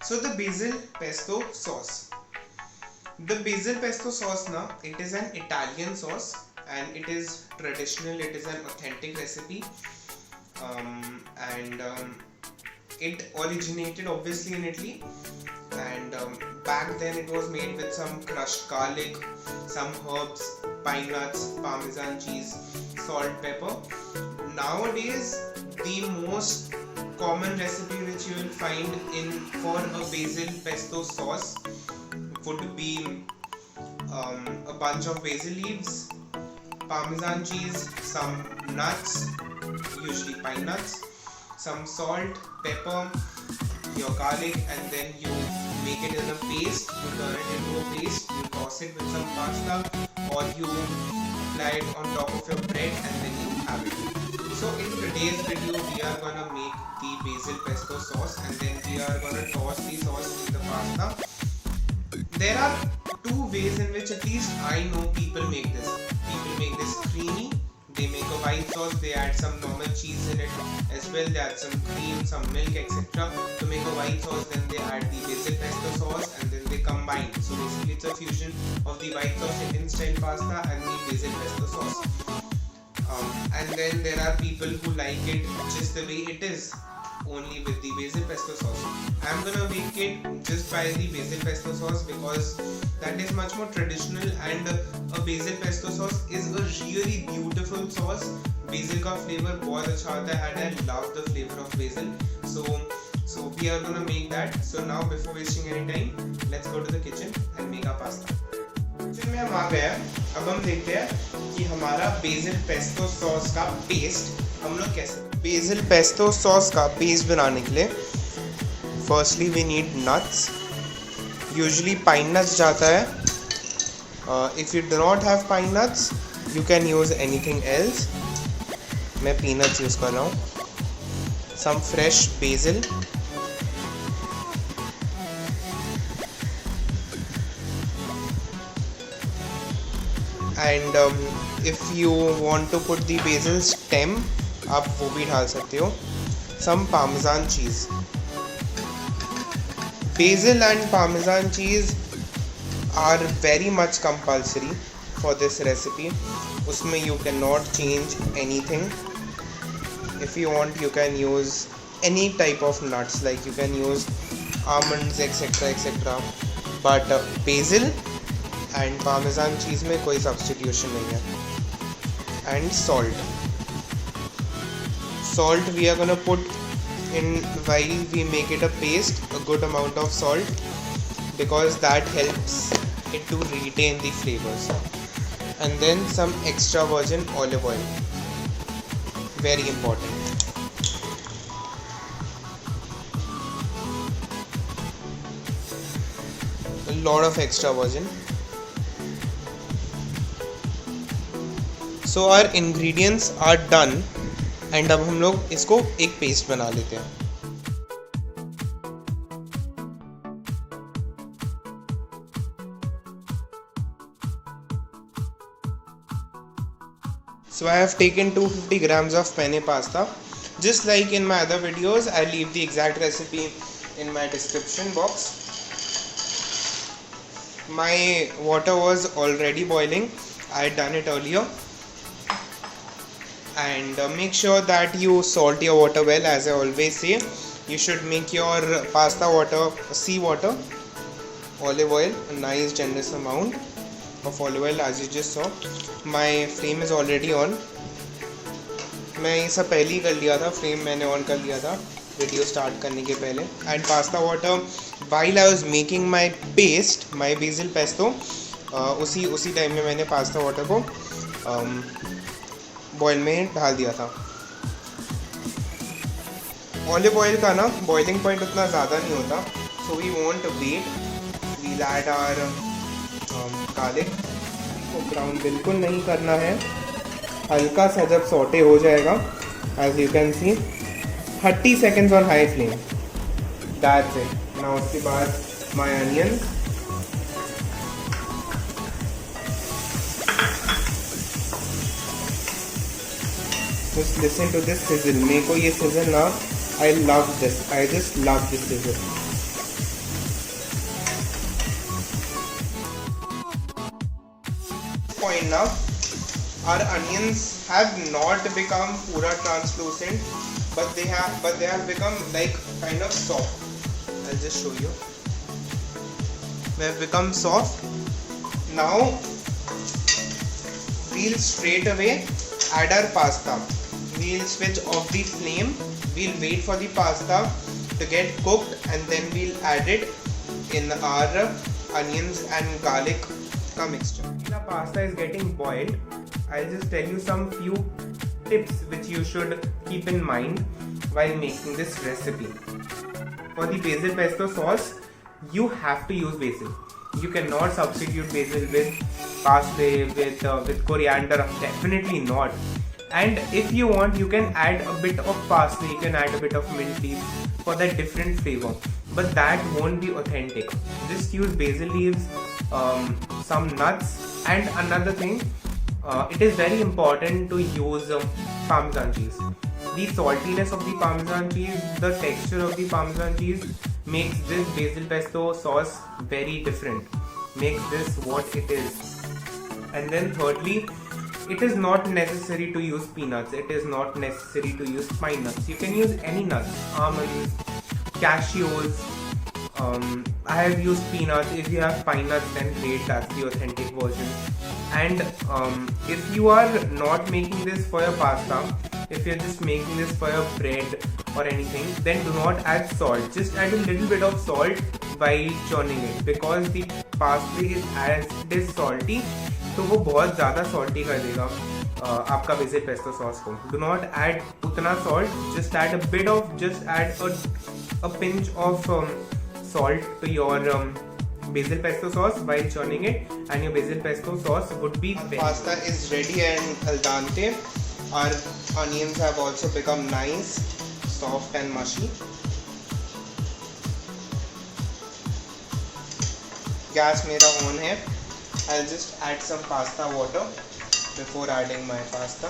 So the basil pesto sauce. The basil pesto sauce now, it is an Italian sauce and it is traditional, it is an authentic recipe. And it originated obviously in Italy, and back then it was made with some crushed garlic, some herbs, pine nuts, parmesan cheese, salt, pepper. Nowadays, the most common recipe which you will find in for a basil pesto sauce would be a bunch of basil leaves, parmesan cheese, some nuts, usually pine nuts, some salt, pepper, your garlic, and then you make it in a paste. You turn it into a paste, you toss it with some pasta, or you apply it on top of your bread and then you have it. So in today's video we are gonna make the basil pesto sauce and then we are gonna toss the sauce in the pasta. There are two ways in which at least I know people make this. People make this creamy. They make a white sauce, they add some normal cheese in it as well, they add some cream, some milk, etc. to make a white sauce. Then they add the basil pesto sauce and then they combine. So basically it's a fusion of the white sauce Indian style pasta and the basil pesto sauce. And then there are people who like it just the way it is, only with the basil pesto sauce. I'm gonna make it just by the basil pesto sauce because that is much more traditional, and a basil pesto sauce is a really beautiful sauce. Basil का flavor बहुत अच्छा आता है and I love the flavor of basil. So we are gonna make that. So now before wasting any time, let's go to the kitchen and make our pasta. Kitchen में हम आ गए हैं. अब हम देखते हैं कि हमारा बेसिल पेस्टो सॉस का पेस्ट हम लोग कैसे. बेसिल पेस्टो सॉस का पेस्ट बनाने के लिए firstly we need nuts. Usually pine nuts जाता है. If you do not have pine nuts you can use anything else. मैं पीनट्स यूज़ कर रहा हूँ. Some fresh basil, and if you want to put the basil stem आप वो भी डाल सकते हो. Some parmesan cheese. Basil and Parmesan cheese are very much compulsory for this recipe. उसमें you cannot change anything. If you want, you can use any type of nuts, like you can use almonds, etc., etc. But basil and Parmesan cheese में कोई substitution नहीं है. And salt. Salt we are gonna put in while we make it a paste, a good amount of salt, because that helps it to retain the flavors. And then some extra virgin olive oil, very important. A lot of extra virgin. So our ingredients are done. And अब हम लोग इसको एक paste बना लेते हैं. So I have taken 250 grams of penne pasta. Just like in my other videos, I leave the exact recipe in my description box. My water was already boiling. I had done it earlier. And make sure that you salt your water well. As I always say, you should make your pasta water sea water. Olive oil, a nice generous amount of olive oil, as you just saw. My flame is already on. मैं ये सब पहले ही कर लिया था. Flame मैंने on कर लिया था वीडियो स्टार्ट करने के पहले. And pasta water while I was making my paste, my basil pesto, उसी टाइम में मैंने पास्ता वाटर को बॉयल में डाल दिया था. ऑलिव ऑयल का ना बॉइलिंग पॉइंट उतना ज़्यादा नहीं होता. So we want wait. We add our garlic. को ब्राउन बिल्कुल नहीं करना है. हल्का सा जब सॉटे हो जाएगा, as you can see, 30 seconds on high flame. That's it. Now उसके बाद my onions. Just listen to this sizzle. मेरे को ये sizzle ना, I love this. I just love this sizzle. point now, our onions have not become pura translucent, but they have become like kind of soft. I'll just show you. They have become soft. Now we'll straight away add our pasta. We'll switch off the flame. We'll wait for the pasta to get cooked, and then we'll add it in our onions and garlic mixture. The pasta is getting boiled. I'll just tell you some few tips which you should keep in mind while making this recipe. For the basil pesto sauce, you have to use basil. You cannot substitute basil with parsley, with coriander. Definitely not. And if you want, you can add a bit of parsley, you can add a bit of mint leaves for that different flavor, but that won't be authentic. Just use basil leaves, some nuts, and another thing, it is very important to use Parmesan cheese. The saltiness of the Parmesan cheese, the texture of the Parmesan cheese makes this basil pesto sauce very different, makes this what it is. And then thirdly, it is not necessary to use peanuts, it is not necessary to use pine nuts. You can use any nuts, almonds, cashews. I have used peanuts. If you have pine nuts, then great, that's the authentic version. And if you are not making this for your pasta, if you're just making this for your bread or anything, then do not add salt. Just add a little bit of salt while churning it, because the parsley is as it is salty, तो वो बहुत ज़्यादा salty कर देगा आपका basil pesto sauce को. Do not add उतना salt. Just add a bit of, just add a pinch of salt to your basil pesto sauce while churning it, and your basil pesto sauce would be ready. Pasta is ready and al dente. Our onions have also become nice, soft and mushy. Gas मेरा on है. I'll just add some pasta water before adding my pasta.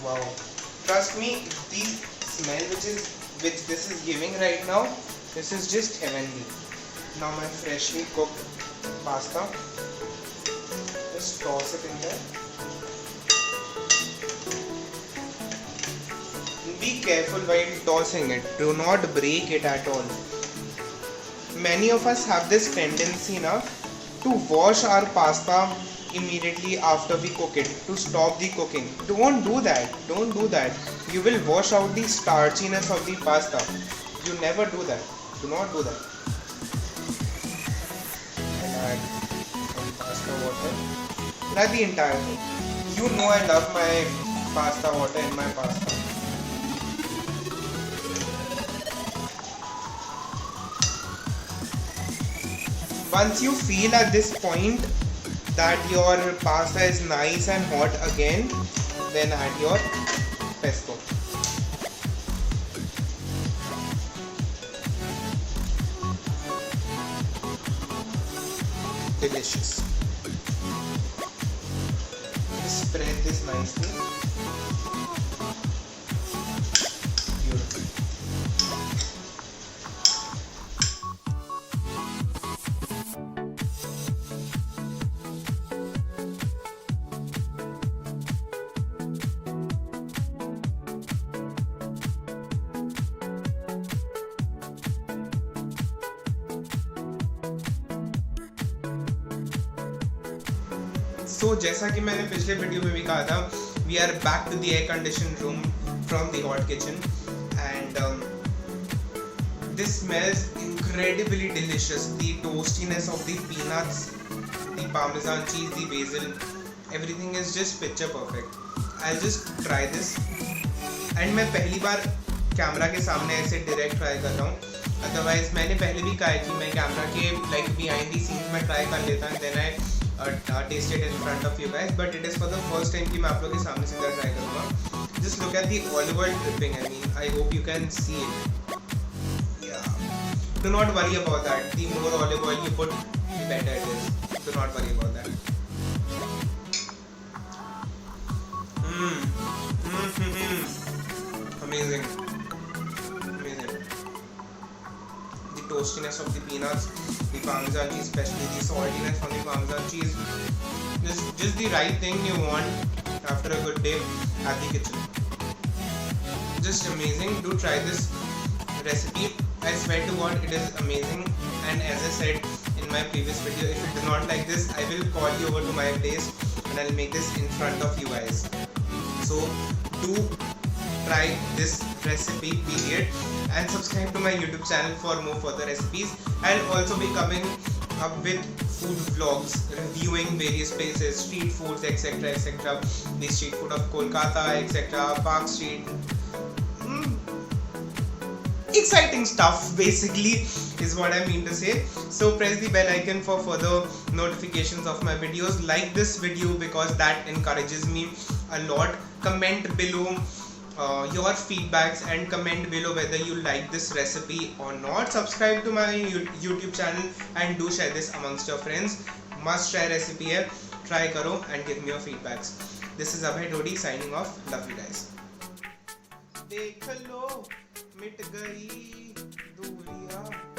Wow! Trust me, the smell which this is giving right now, this is just heavenly. Now my freshly cooked pasta. Just toss it in there. Be careful while tossing it. Do not break it at all. Many of us have this tendency now to wash our pasta immediately after we cook it, to stop the cooking. Don't do that. Don't do that. You will wash out the starchiness of the pasta. You never do that. Do not do that. And add some pasta water. Not the entire thing. You know I love my pasta water in my pasta. Once you feel at this point that your pasta is nice and hot again, then add your pesto. Delicious. Just spread this nicely. Beautiful. So जैसा कि मैंने पिछले video में भी कहा था, we are back to the air conditioned room from the hot kitchen, and this smells incredibly delicious. The toastiness of the peanuts, the Parmesan cheese, the basil, everything is just picture perfect. I'll just try this, and मैं पहली बार camera के सामने ऐसे direct try कर रहा हूँ. Otherwise मैंने पहले भी कहा है कि मैं कैमरा के like behind the scenes में ट्राई कर लेता हूँ, then I taste it in front of you guys, but it is for the first time कि मैं आप लोगों के सामने से ट्राई करूँगा. Just look at the olive oil dripping. I mean, I hope you can see it. Yeah. Do not worry about that. The more olive oil you put, the better it is. Do not worry about that. Amazing. Amazing. The roastiness of the peanuts, the Parmesan cheese, especially the saltiness from the Parmesan cheese. Just the right thing you want after a good day at the kitchen. Just amazing. Do try this recipe. I swear to God, it is amazing. And as I said in my previous video, if you do not like this, I will call you over to my place and I'll make this in front of you guys. So do try this recipe, period, and subscribe to my YouTube channel for more further recipes. I'll also be coming up with food vlogs reviewing various places, street foods, etc, etc, the street food of Kolkata, etc, Park Street. Exciting stuff basically is what I mean to say. So press the bell icon for further notifications of my videos. Like this video because that encourages me a lot. Comment below your feedbacks and comment below whether you like this recipe or not. Subscribe to my YouTube channel and do share this amongst your friends. Must try recipe hai. Try karo and give me your feedbacks. This is Abhay Dodi signing off. Love you guys. देख लो मिट गई दूरियां।